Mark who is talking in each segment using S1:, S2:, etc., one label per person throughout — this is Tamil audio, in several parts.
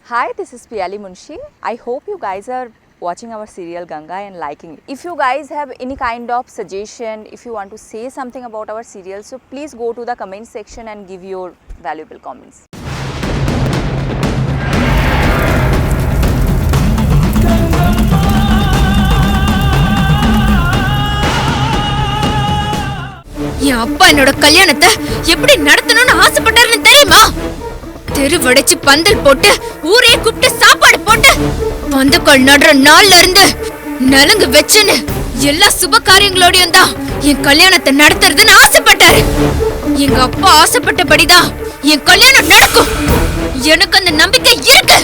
S1: Hi, this is Piyali Munshi. I hope you guys are watching our serial Ganga and liking it. If you guys have any kind of suggestion, if you want to say something about our serial, so please go to the comment section and give your valuable comments.
S2: என் அப்பா என்னோட கல்யாணத்தை எப்படி நடத்தணும்னு ஆசைப்பட்டாருன்னு தெரியுமா? தெருவடைச்சு பந்தல் போட்டு ஊரே கூப்பிட்டு சாப்பாடு போட்டு பந்தக்கால் நடுற நாள்ல இருந்து நலுங்கு வச்சுன்னு எல்லா சுப காரியங்களோடையும் தான் என் கல்யாணத்தை நடத்துறதுன்னு ஆசைப்பட்டாரு. எங்க அப்பா ஆசைப்பட்டபடிதான் என் கல்யாணம் நடக்கும். எனக்கு அந்த நம்பிக்கை இருக்கு.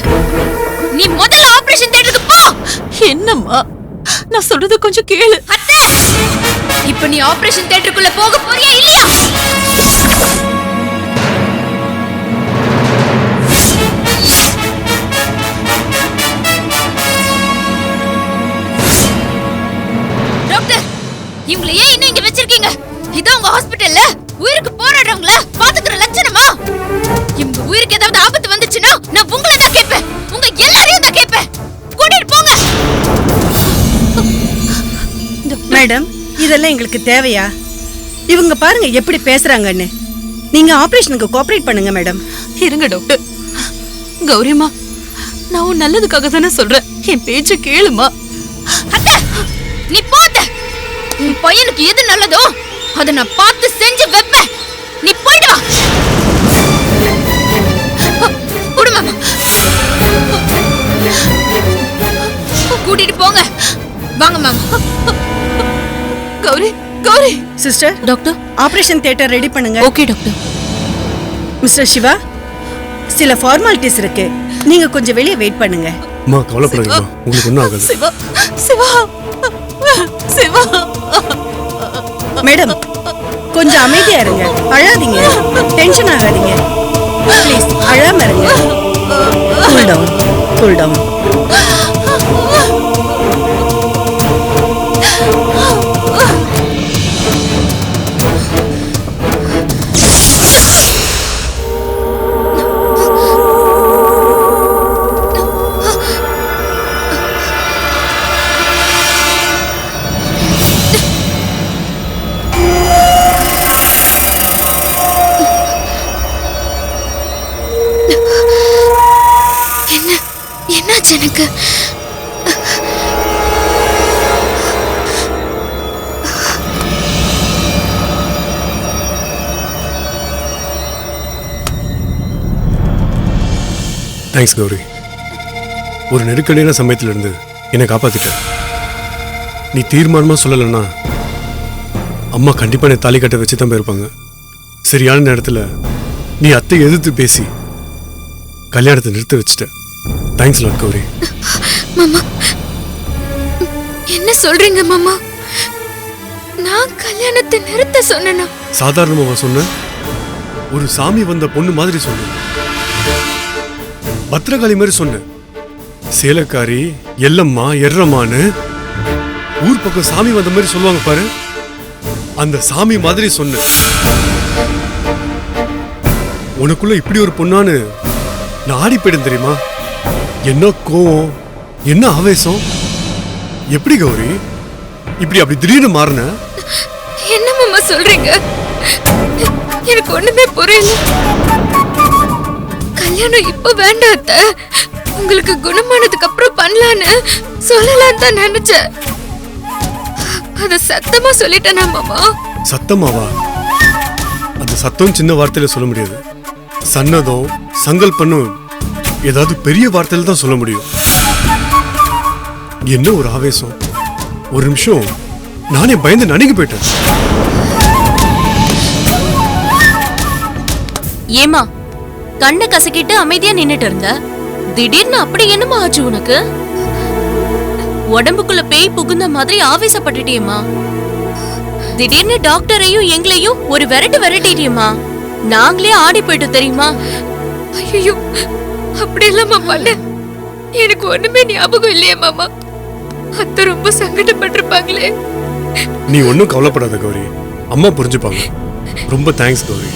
S2: நீ முதல்ல ஆபரேஷன் தியேட்டருக்கு போ.
S3: என்னம்மா, நான் சொல்றது கொஞ்சம் கேளு.
S2: அத்தை, இப்ப நீ ஆபரேஷன் தியேட்டருக்குள்ள போக போறியா இல்லையா? டாக்டர், இவங்களை ஏன் இன்னும் இங்க வச்சிருக்கீங்க? இதான் உங்க ஹாஸ்பிடல்ல உயிருக்கு போராடுறவங்கள பாத்துக்கிற லட்சணமா? இவங்க உயிருக்கு ஏதாவது ஆபத்து வந்துச்சுன்னா நான் உங்களை தான் கேட்பேன், உங்க எல்லாரையும் தான் கேட்பேன். கூட்டிட்டு போங்க.
S4: மேடம், இதெல்லாம் எங்களுக்கு தேவையா? இவங்க பாருங்க எப்படி பேசுறாங்கன்னு. நீங்க ஆபரேஷனுக்கு கோஆபரேட் பண்ணுங்க மேடம்.
S3: இருங்க டாக்டர். கௌரிமா, நான் உன் நல்லதுக்காக தானே சொல்றேன். என் பேச்ச கேளுமா.
S2: அத்தை, நீ போத. உன் பையனுக்கு எது நல்லதோ அதை நான் பார்த்து செஞ்சு வைப்பேன். நீ போயிடு வா. குடு மாமா. கூட்டிட்டு போங்க. வாங்க மாமா.
S3: Gauri, Gauri.
S4: Sister,
S3: doctor,
S4: operation theatre ready பண்ணுங்க.
S3: Okay doctor.
S4: மிஸ்டர் சிவா, சில ஃபார்மாலிட்டிஸ் இருக்கு, நீங்க கொஞ்சம் வெளியே வெயிட் பண்ணுங்க.
S5: அம்மா கவலைப்படாதீங்க, உங்களுக்கு ஒன்றும் ஆகாது.
S3: சிவா, சிவா, சிவா.
S4: மேடம், கொஞ்சம் அமைதியா இருங்க, அழாதீங்க, டென்ஷன் ஆகாதீங்க. ப்ளீஸ் அழாம இருங்க. Cool down, cool down.
S2: என்னாச்சு எனக்கு?
S5: தேங்க்ஸ் கௌரி. ஒரு நெருக்கடியான சமயத்துல இருந்து என்னை காப்பாத்திட்ட. நீ தீர்மானமா சொல்லலைன்னா அம்மா கண்டிப்பா என்னை தாலி கட்ட வச்சு தான் போயிருப்பாங்க. சரியான நேரத்துல நீ அத்தை எதிர்த்து பேசி கல்யாணத்தை நிறுத்த வச்சுட்ட. Thanks lot Gauri.
S2: மாமா, என்ன சொல்றீங்க மாமா? நான் கல்யாணத்தை நிறுத்த சொன்னேனா?
S5: சாதாரணமாக சொன்ன, ஒரு சாமி வந்த பொண்ணு மாதிரி சொன்ன, பத்திரகாளி மாதிரி சொன்ன, சேலக்காரி எல்லம்மா எர்ரம்மான்னு ஊர் பக்கம் சாமி வந்த மாதிரி சொல்லுவாங்க பாரு, அந்த சாமி மாதிரி சொன்ன. உனக்குள்ள இப்படி ஒரு பொண்ணான்னு நான் ஆடி போயிடும் தெரியுமா? என்ன கோவம், என்ன ஆவேசம், எப்படி கௌரி இப்படி அப்படி திடீர்னு மாறின?
S2: என்ன மாமா சொல்றீங்க? எனக்கு ஒண்ணுமே புரியல. கல்யாணம் இப்ப வேண்டாம் அத்தை, உங்களுக்கு குணமானதுக்கு அப்புறம் பண்ணலான்னு சொல்லலாம் தான் நினைச்சேன். அத சத்தமா சொல்லிட்டேனா மாமா?
S5: சத்தமாவா? அந்த சத்தம் சின்ன வார்த்தையில சொல்ல முடியாது. சன்னதம் சங்கல்பனும் ஏதாவது பெரிய வார்த்தையில தான் சொல்ல முடியும். என்ன ஒரு ஆவேசம்! ஒரு நிமிஷம் நானே பயந்து நடுங்கி போயிட்டேன்.
S3: ஏமா, கண்ணை கசக்கிட்டு அமைதியா நின்னுட்டு இருந்த, திடீர்னு அப்படி என்னமா ஆச்சு உனக்கு? உடம்புக்குள்ள பேய் புகுந்த மாதிரி ஆவேசப்பட்டுட்டியம்மா. திடீர்னு டாக்டரையும் எங்களையும் ஒரு விரட்டிட்டியம்மா. நாங்களே ஆடி போயிட்டு தெரியுமா?
S2: ஐயோ, அப்படி இல்லாம பண்ண எனக்கு ஒண்ணுமே ஞாபகம் இல்லையே மாமா. அத்தை ரொம்ப சங்கடப்பட்டிருப்பாங்களே.
S5: நீ ஒன்னும் கவலைப்படாத கௌரி, அம்மா புரிஞ்சுப்பாங்க. ரொம்ப தேங்க்ஸ் கௌரி.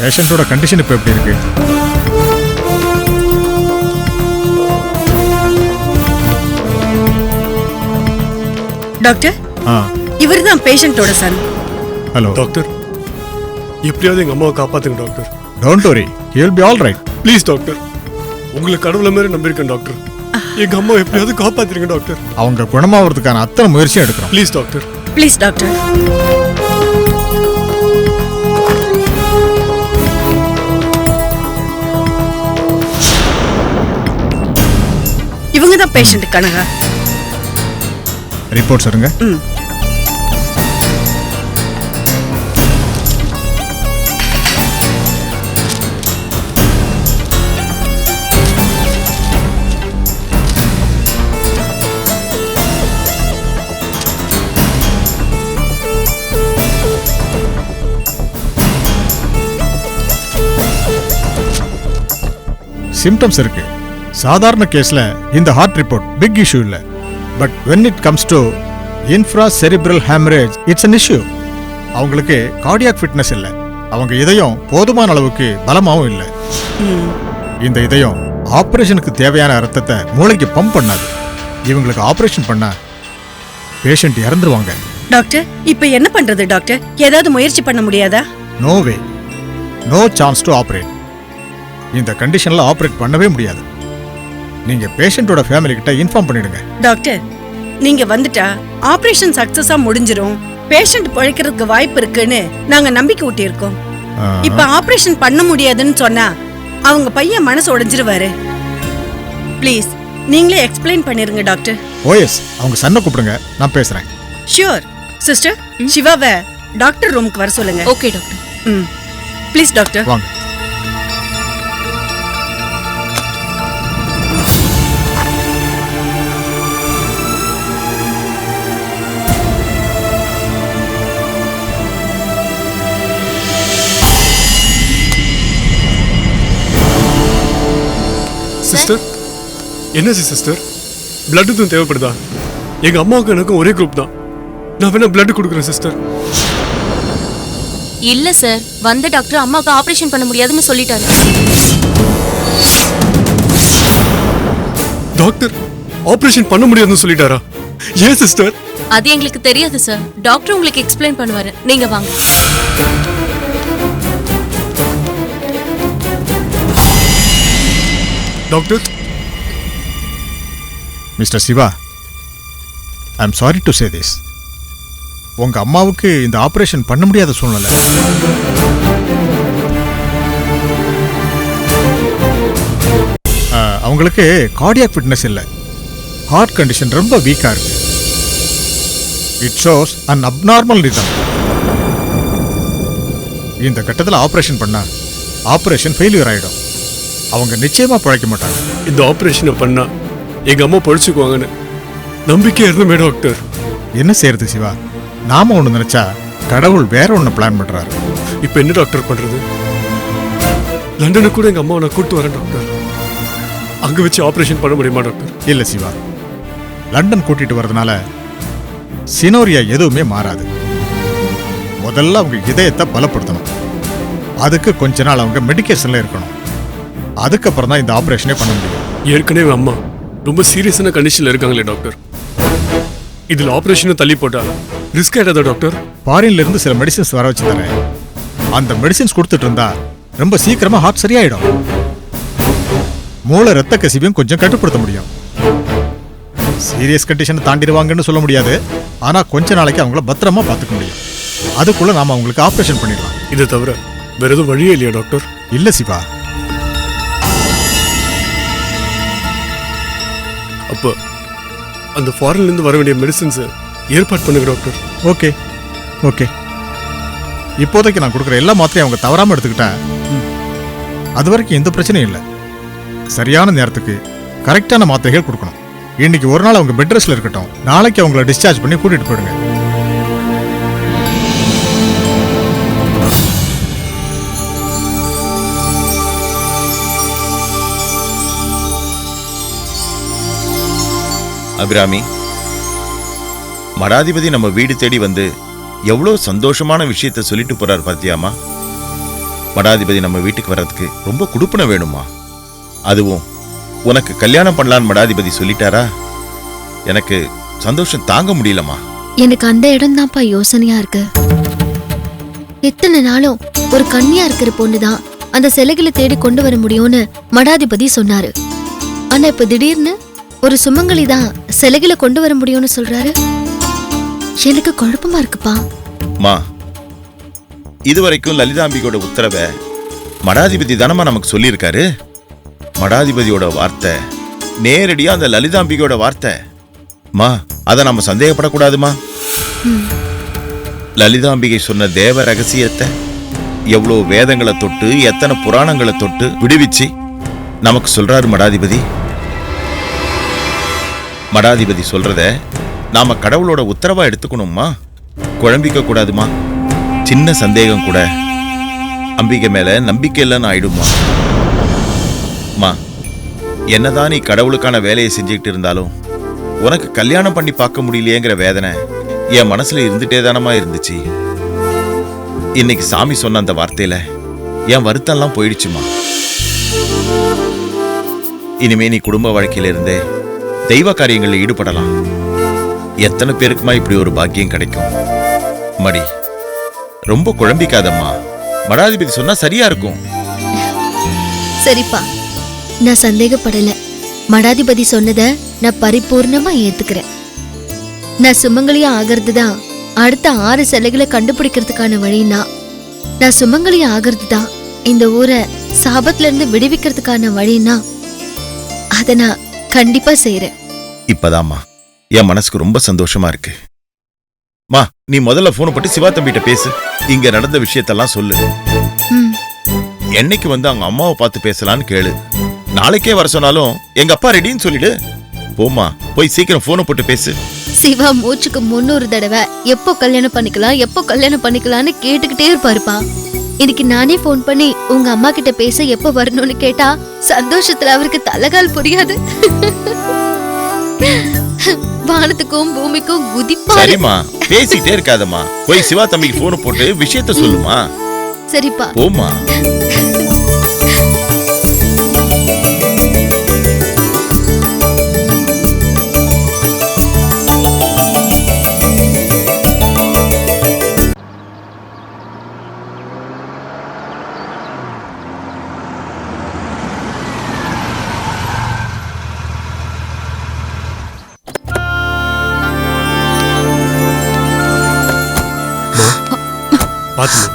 S6: பேஷண்ட்டோட கண்டிஷன் இப்போ எப்படி இருக்கு?
S4: டாக்டர்,
S6: ஆ
S4: இவர்தான் பேஷண்டோட சன்.
S6: ஹலோ
S5: டாக்டர் எப்படியாவது எங்க அம்மாவை காப்பாத்துங்க doctor.
S6: Don't worry, he will be all right.
S5: Please doctor, உங்களுக்கு கடவுளை மாதிரி நம்பியிருக்கேன் டாக்டர். எங்க அம்மா எப்படியாவது காப்பாத்திருங்க டாக்டர்.
S6: அவங்க குணமாகிறதுக்கான அத்தனை முயற்சியும் எடுக்கிறோம்.
S5: Please doctor.
S4: Please doctor. இவங்க தான் பேஷண்ட் கனகா.
S6: ரிப்போர்ட் சொல்லுங்க. சிம்டம்ஸ் இருக்கு. சாதாரண கேஸ்ல இந்த ஹார்ட் ரிப்போர்ட் பிக் இஷ்யூ இல்ல. But when it comes to infracerebral hemorrhage it's an issue. அவங்களுக்கு கார்டியாக் ஃபிட்னஸ் இல்ல. அவங்க இதயம் போதுமான அளவுக்கு பலமாவும் இல்ல. இந்த இதயம் ஆபரேஷனுக்கு தேவையான ரத்தத்தை மூளைக்கு பம்ப் பண்ணாது. இவங்களுக்கு ஆபரேஷன் பண்ணா பேஷண்ட் இறந்துருவாங்க.
S4: டாக்டர், இப்ப என்ன பண்றது டாக்டர்? ஏதாவது முயற்சி பண்ண முடியாதா?
S6: No way, no chance to operate. இந்த கண்டிஷன்ல ஆபரேட் பண்ணவே முடியாது. நீங்க பேஷண்டோட ஃபேமிலி கிட்ட இன்ஃபார்ம் பண்ணிடுங்க.
S4: டாக்டர், நீங்க வந்துட்டா ஆபரேஷன் சக்சஸா முடிஞ்சிரும், பேஷண்ட் பழைக்கிறதுக்கு வாய்ப்பு இருக்குன்னு நாங்க நம்பிக்கை ஊட்டியிருக்கோம். இப்ப ஆபரேஷன் பண்ண முடியாதுன்னு சொன்னா அவங்க பையன் மனசு உடைஞ்சிருவாரு. ப்ளீஸ் நீங்களே எக்ஸ்பிளைன் பண்ணிருங்க டாக்டர்.
S6: ஓஎஸ், அவங்க சன்னை கூப்பிடுங்க, நான் பேசுறேன்.
S4: ஷியோர். சிஸ்டர், சிவாவை டாக்டர் ரூமுக்கு வர சொல்லுங்க.
S3: Okay doctor.
S4: Please doctor.
S6: வாங்க.
S5: சிஸ்டர், என்ன சிஸ்டர், பிளட் எதுவும் தேவைப்படுதா? எங்க அம்மாவுக்கு எனக்கும் ஒரே குரூப் தான். நான் வேணா பிளட் கொடுக்குறேன் சிஸ்டர்.
S3: இல்ல சார், வந்த டாக்டர் அம்மாவுக்கு ஆபரேஷன் பண்ண முடியாதுன்னு சொல்லிட்டாரு.
S5: டாக்டர் ஆபரேஷன் பண்ண முடியாதுன்னு சொல்லிட்டாரா? ஏன் சிஸ்டர்?
S3: அது எங்களுக்கு தெரியாது சார். டாக்டர் உங்களுக்கு எக்ஸ்பிளைன் பண்ணுவாரு. நீங்க வாங்க.
S5: Doctor.
S6: Mister Shiva, I am sorry to say this. உங்க அம்மாவுக்கு இந்த ஆபரேஷன் பண்ண முடியாத சூழ்நிலை. அவங்களுக்கு கார்டியாக் ஃபிட்னஸ் இல்லை. ஹார்ட் கண்டிஷன் ரொம்ப வீக்கா இருக்கு. It shows an abnormal rhythm. இந்த கட்டத்தில் ஆபரேஷன் பண்ணா ஆபரேஷன் ஃபெயிலியர் ஆயிடும். அவங்க நிச்சயமா பழைக்க மாட்டாங்க.
S5: இந்த ஆபரேஷனை பண்ணா எங்க அம்மா பழிச்சுக்குவாங்கன்னு நம்பிக்கையா இருந்தமே டாக்டர்.
S6: என்ன செய்யறது சிவா? நாம ஒண்ணு நினைச்சா கடவுள் வேற ஒண்ணு பிளான் பண்றாரு.
S5: இப்ப என்ன டாக்டர் பண்றது? லண்டனுக்கு கூட எங்க அம்மாவை நான் கூட்டு வரேன் டாக்டர். அங்க வச்சு ஆபரேஷன் பண்ண முடியுமா டாக்டர்?
S6: இல்ல சிவா, லண்டன் கூட்டிட்டு வரதுனால சினோரியா எதுவுமே மாறாது. முதல்ல அவங்க இதயத்தை பலப்படுத்தணும். அதுக்கு கொஞ்ச நாள் அவங்க மெடிக்கேஷன்ல இருக்கணும். அதுக்கப்புறம் தான் இந்த ஆபரேஷனே பண்ண முடியும்.
S5: ஏற்கனவே அம்மா ரொம்ப சீரியஸான கண்டிஷன்ல இருக்காங்களே டாக்டர். இதுல ஆபரேஷனும் தள்ளி போட்டா ரிஸ்க் ஆயிடாதா டாக்டர்?
S6: ஃபாரின்ல இருந்து சில மெடிசின்ஸ் வர வச்சு தரேன். அந்த மெடிசின்ஸ் கொடுத்துட்டு இருந்தா ரொம்ப சீக்கிரமா ஹார்ட் சரியாயிடும். மூளை ரத்த கசிவையும் கொஞ்சம் கட்டுப்படுத்த முடியும். சீரியஸ் கண்டிஷன் தாண்டிடுவாங்கன்னு சொல்ல முடியாது. ஆனா கொஞ்ச நாளைக்கு அவங்கள பத்திரமா பார்த்துக்க முடியும். அதுக்குள்ள நாம அவங்களுக்கு ஆபரேஷன் பண்ணிடலாம்.
S5: இதை தவிர வேற எதுவும் வழியே இல்லையா டாக்டர்?
S6: இல்ல சிவா.
S5: அப்ப அந்த ஃபாரின்ல இருந்து வர வேண்டிய மெடிசின்ஸ் ஏற்பாடு பண்ணுங்க டாக்டர்.
S6: Okay okay. இப்போதைக்கு நான் கொடுக்குற எல்லா மாத்திரையும் அவங்க தவறாம எடுத்துக்கிட்டா அது வரைக்கும் எந்த பிரச்சனையும் இல்லை. சரியான நேரத்துக்கு கரெக்டான மாத்திரைகள் கொடுக்கணும். இன்னைக்கு ஒரு நாள் அவங்க பெட் ரெஸ்ட்ல இருக்கட்டும். நாளைக்கு அவங்கள டிஸ்சார்ஜ் பண்ணி கூட்டிட்டு போயிடுங்க.
S7: அபிராமி, மடாதிபதி நம்ம வீடு தேடி வந்து எவ்வளோ சந்தோஷமான விஷயத்த சொல்லிட்டு போறார் பாத்தியாமா? மடாதிபதி நம்ம வீட்டுக்கு வர்றதுக்கு ரொம்ப குடுப்பன வேணுமா? அதுவும் உனக்கு கல்யாணம் பண்ணலான்னு மடாதிபதி சொல்லிட்டாரா? எனக்கு சந்தோஷம் தாங்க முடியலம்மா.
S2: எனக்கு அந்த இடம் தான்ப்பா யோசனையா இருக்கு. எத்தனை நாளும் ஒரு கன்னியா இருக்கிற பொண்ணுதான் அந்த சிலைகளை தேடி கொண்டு வர முடியும்னு மடாதிபதி சொன்னாரு. ஆனா இப்ப திடீர்னு ஒரு சுமங்கலி தான் சிலைகளை கொண்டு வர முடியும்னு சொல்றாரு. எனக்கு குழப்பமா இருக்குப்பா.
S7: மா, இதுவரைக்கும் லலிதாம்பிகையோட உத்தரவை மடாதிபதி தானமா நமக்கு சொல்லியிருக்காரு. மடாதிபதியோட வார்த்தை நேரடியா அந்த லலிதாம்பிகையோட வார்த்தை. மா, அதை நம்ம சந்தேகப்படக்கூடாதுமா. லலிதாம்பிகை சொன்ன தேவ ரகசியத்தை எவ்வளோ வேதங்களை தொட்டு எத்தனை புராணங்களை தொட்டு விடுவிச்சு நமக்கு சொல்றாரு மடாதிபதி. மடாதிபதி சொல்றத நாம கடவுளோட உத்தரவா எடுத்துக்கணும்மா. குழம்பிக்க கூடாதுமா. சின்ன சந்தேகம் கூட அம்பிகை மேல நம்பிக்கை இல்லைன்னு ஆயிடுமா. மா, என்னதான் நீ கடவுளுக்கான வேலையை செஞ்சுக்கிட்டு இருந்தாலும் உனக்கு கல்யாணம் பண்ணி பார்க்க முடியலையேங்கிற வேதனை என் மனசுல இருந்துட்டே தானமா இருந்துச்சு. இன்னைக்கு சாமி சொன்ன அந்த வார்த்தையில என் வருத்தம்லாம் போயிடுச்சுமா. இனிமே நீ குடும்ப வாழ்க்கையில இருந்தே தெய்வ காரியங்களில் ஈடுபடலாம். எத்தனை பேருக்குமா இப்படி ஒரு பாக்கியம் கிடைக்கும்? மடி, ரொம்ப குழம்பிக்காதம்மா. மடாதிபதி சொன்னா சரியா இருக்கும்.
S2: சரிப்பா, நான் சந்தேகப்படல. மடாதிபதி சொன்னத நான் பரிபூர்ணமா ஏத்துக்கிறேன். நான் சுமங்கலியா ஆகிறது தான் அடுத்த 6 சிலைகளை கண்டுபிடிக்கிறதுக்கான வழினா, நான் சுமங்கலியா ஆகிறது தான் இந்த ஊரை சாபத்துல இருந்து விடுவிக்கிறதுக்கான வழினா, அத நான் கண்டிப்பா செய்யறேன்.
S7: இப்பதாம்மா என் மனசுக்கு ரொம்ப சந்தோஷமா இருக்கு. மா, நீ முதல்ல போன் போட்டு சிவா தம்பிட்ட பேசு. இங்க நடந்த விஷயத்தெல்லாம் சொல்லு. என்னைக்கு வந்து அவங்க அம்மாவை பார்த்து பேசலான்னு கேளு. நாளைக்கே வர சொன்னாலும் எங்க அப்பா ரெடின்னு சொல்லிடு. போமா, போய் சீக்கிரம் போனை போட்டு பேசு.
S2: சிவா மூச்சுக்கு 300 தடவை எப்போ கல்யாணம் பண்ணிக்கலாம்னு கேட்டுக்கிட்டே இருப்பாருப்பா. இன்னைக்கு நானே போன் பண்ணி உங்க அம்மா கிட்ட பேச எப்ப வரணும்னு கேட்டா சந்தோஷத்துல அவருக்கு தலைகால் புரியாது. வானத்துக்கும் பூமிக்கும் குதிப்பாரு.
S7: சரிம்மா, பேசிட்டே இருக்காதம்மா. போய் சிவா தம்பிக்கு போன் போட்டு விஷயத்த சொல்லுமா.
S2: சரிப்பா,
S7: போமா.
S5: பாத்துமா,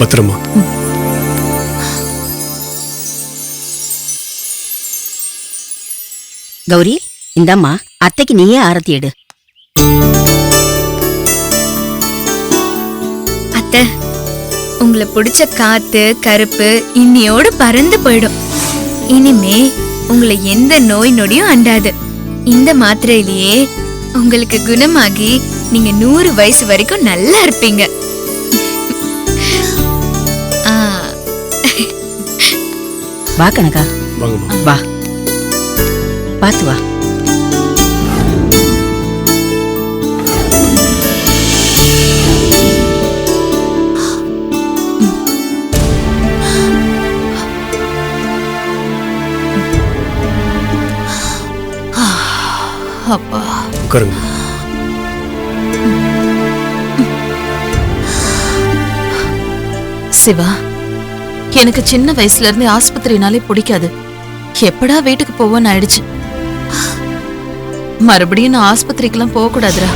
S5: பத்திரமா.
S8: கௌரி, இந்தம்மா அத்தைக்கு நீயே ஆரத்தி எடு.
S2: அத்தை, உங்களை பிடிச்ச காத்து கருப்பு இன்னியோட பறந்து போயிடும். இனிமே உங்களை எந்த நோய் நொடியும் அண்டாது. இந்த மாத்திரையிலேயே உங்களுக்கு குணமாகி நீங்க 100 வயசு வரைக்கும் நல்லா இருப்பீங்க.
S8: வா கனகா,
S5: வாங்கம்மா.
S8: வா, பாத்து வா.
S3: அப்பா,
S5: உட்காருங்க.
S3: சிவா, எனக்கு சின்ன வயசுல இருந்து ஆஸ்பத்திரினாலே பிடிக்காது. எப்படா வீட்டுக்கு போவோன்னு ஆயிடுச்சு. மறுபடியும் நான் ஆஸ்பத்திரிக்கெல்லாம் போக கூடாதுரா.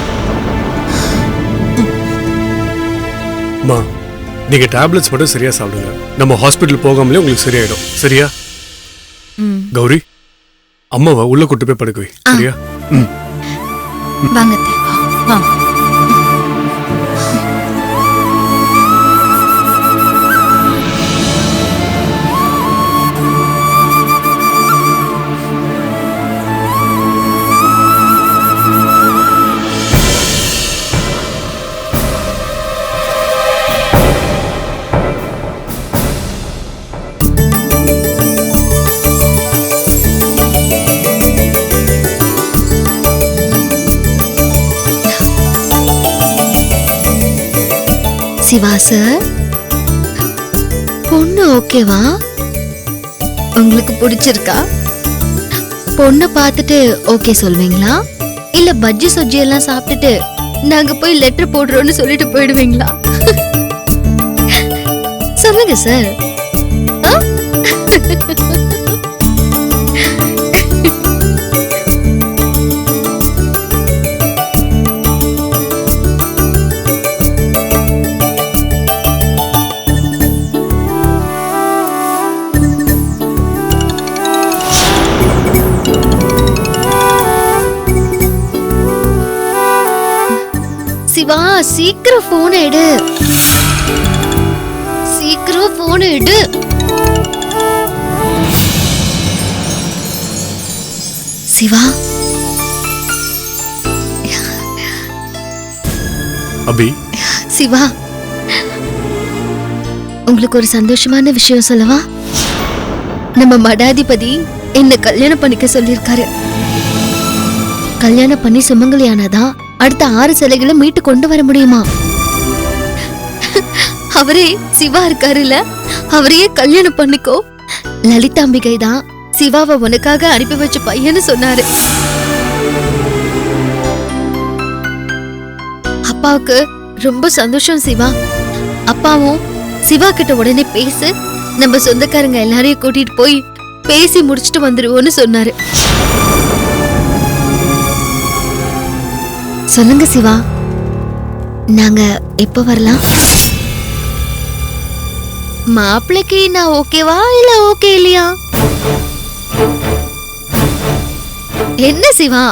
S5: அம்மா, நீங்க டேப்லெட்ஸ் மட்டும் சரியா சாப்பிடுங்க. நம்ம ஹாஸ்பிட்டல் போகாமலே உங்களுக்கு சரியாயிடும். சரியா? கௌரி, அம்மாவை உள்ள கூட்டு போய் படுக்க வை. சரியா?
S2: வாங்க. சிவா சார், பொண்ணு ஓகேவா? உங்களுக்கு பிடிச்சிருக்கா? பொண்ணை பார்த்துட்டு ஓகே சொல்வீங்களா, இல்ல பஜ்ஜி சொஜ்ஜி எல்லாம் சாப்பிட்டுட்டு நாங்க போய் லெட்டர் போடுறோம்னு சொல்லிட்டு போயிடுவீங்களா? சொல்லுங்க சார். சிவா, சீக்கிரம் போன் எடு. சீக்கிரம் போன் எடு. சிவா.
S5: அபி.
S2: சிவா, உங்களுக்கு ஒரு சந்தோஷமான விஷயம் சொல்லவா? நம்ம மடாதிபதி என்ன கல்யாணம் பண்ணிக்க சொல்லிருக்காரு. கல்யாணம் பண்ணி சுமங்கலியானதான் அடுத்த 6 சிலைகளை மீட்டு கொண்டு வர முடியுமா? அவரே சிவா இருக்காருல்ல, அவரையே கல்யாணம் பண்ணிக்கோ. லலிதாம்பிகை தான் சிவாவை உனக்காக அனுப்பி வச்ச பையன்னு சொன்னாரு. அப்பாவுக்கு ரொம்ப சந்தோஷம் சிவா. அப்பாவும் சிவா கிட்ட உடனே பேசு, நம்ம சொந்தக்காரங்க எல்லாரையும் கூட்டிட்டு போய் பேசி முடிச்சிட்டு வந்துருவோன்னு சொன்னாரு. சொல்லுங்க சிவா, நாங்க எப்ப வரலாம்? மாப்பிளைக்கு நான் ஓகேவா இல்ல ஓகே இல்லையா? என்ன சிவா,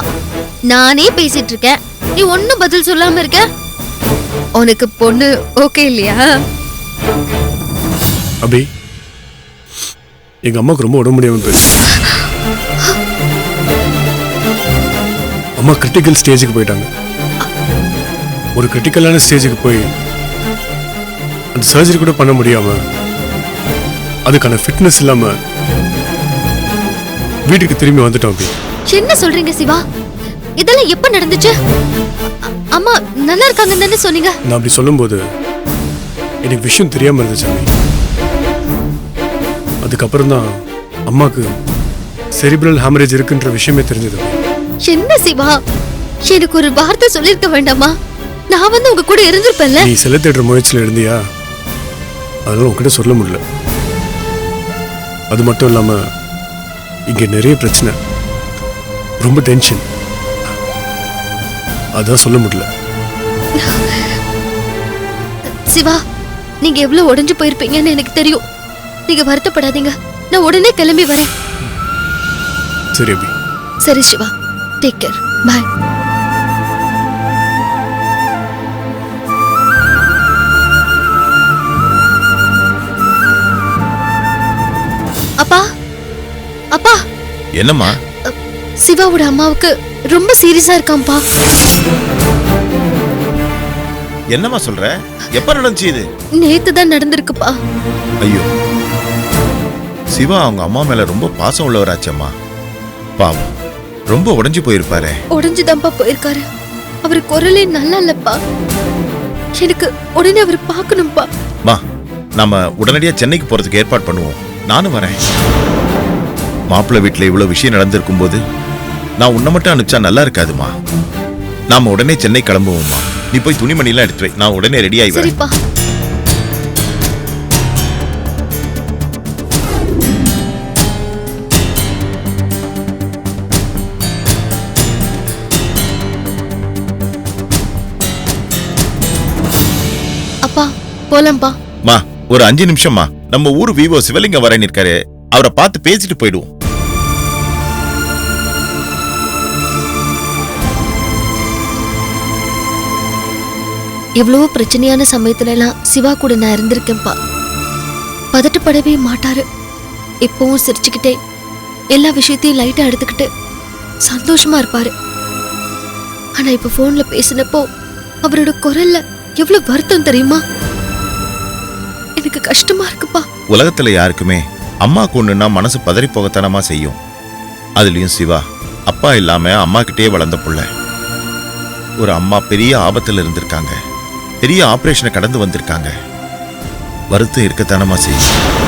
S2: நானே பேசிட்டு இருக்கேன், நீ ஒன்னும் பதில் சொல்லாம இருக்க. உனக்கு பொண்ணு ஓகே இல்லையா?
S5: அபி, எங்க அம்மாவுக்கு ரொம்ப உடம்பு முடியாம போயிடுச்சு. அம்மா கிரிட்டிக்கல் ஸ்டேஜுக்கு போயிட்டாங்க. ஒரு கிரிட்டிக்கலான ஸ்டேஜுக்கு போய் அந்த சர்ஜரி கூட பண்ண முடியாம, அதுக்கான ஃபிட்னஸ் இல்லாம வீட்டுக்கு திரும்பி வந்துட்டோம். அபி,
S2: என்ன சொல்றீங்க சிவா? இதெல்லாம் எப்ப நடந்துச்சு? அம்மா நல்லா இருக்காங்கன்னு தானே சொன்னீங்க?
S5: நான் அப்படி சொல்லும்போது எனக்கு விஷயம் தெரியாம இருந்துச்சு அபி. அதுக்கப்புறம் தான் அம்மாக்கு செரிப்ரல் ஹேமரேஜ் இருக்குன்ற விஷயமே தெரிஞ்சது.
S2: என்ன சிவா, எனக்கு ஒரு வார்த்தை சொல்லிருக்க வேண்டாமா? நான் வந்து உங்க கூட இருந்திருப்பேன்ல.
S5: நீ செல்ல தேடுற முயற்சியில் இருந்தியா, அதனால உங்ககிட்ட சொல்ல முடியல. அது மட்டும் இல்லாம இங்க நிறைய பிரச்சனை, ரொம்ப டென்ஷன், அதான் சொல்ல முடியல.
S2: சிவா, நீங்க எவ்வளவு உடைஞ்சு போயிருப்பீங்கன்னு எனக்கு தெரியும். நீங்க வருத்தப்படாதீங்க, நான் உடனே கிளம்பி வரேன்.
S5: சரி அபி.
S2: சரி சிவா, டேக் கேர், பாய். அப்பா, அப்பா.
S7: என்னம்மா?
S2: சிவாவோட அம்மாவுக்கு ரொம்ப சீரியஸா இருக்காம்பா.
S7: என்னம்மா சொல்ற? எப்ப நடந்துச்சு இது?
S2: நேத்து தான் நடந்திருக்குப்பா.
S7: ஐயோ, சிவா அவங்க அம்மா மேல ரொம்ப பாசம் உள்ளவராச்சம்மா. பாவம், ரொம்ப உடைஞ்சு போயிருப்பாரு.
S2: உடைஞ்சுதான்ப்பா போயிருக்காரு. அவரு குரலே நல்லா இல்லப்பா. எனக்கு உடனே அவர் பார்க்கணும்பா.
S7: மா, நாம உடனடியா சென்னைக்கு போறதுக்கு ஏற்பாடு பண்ணுவோம். நானும் வரேன். மாப்பிள்ளை வீட்டுல இவ்வளவு விஷயம் நடந்திருக்கும் போது நான் உன்னை மட்டும் அனுப்பிச்சா நல்லா இருக்காதுமா. நாம உடனே சென்னை கிளம்புவோம்மா. நீ போய் துணிமணி எல்லாம் எடுத்து வை, நான் உடனே ரெடி ஆகி வரேன்.
S2: சரிப்பா. அப்பா போலாம்பா.
S7: மா, ஒரு 5 நிமிஷம்மா. நம்ம ஊர் விவோ சிவலிங்கம் வரேன்னு இருக்காரு, அவரை பார்த்து பேசிட்டு போயிடுவோம்.
S2: எவ்வளவோ பிரச்சனையான சமயத்துல எல்லாம் சிவா கூட நான் இருந்திருக்கேன்ப்பா. பதட்டப்படவே மாட்டாரு. எப்பவும் சிரிச்சுக்கிட்டே எல்லா விஷயத்தையும் லைட்டா எடுத்துக்கிட்டு சந்தோஷமா இருப்பாரு. ஆனா இப்ப போன்ல பேசினப்போ அவரோட குரல்ல எவ்வளவு வருத்தம் தெரியுமா? எனக்கு கஷ்டமா இருக்குப்பா.
S7: உலகத்துல யாருக்குமே அம்மா கொண்டுன்னா மனசு பதறி போகத்தனமா செய்யும். அதுலயும் சிவா அப்பா இல்லாம அம்மா கிட்டே வளர்ந்த புள்ள. ஒரு அம்மா பெரிய ஆபத்துல இருந்திருக்காங்க. பெரிய ஆபரேஷனை கடந்து வந்திருக்காங்க. வருத்தம் இருக்கத்தானமா செய்யும்.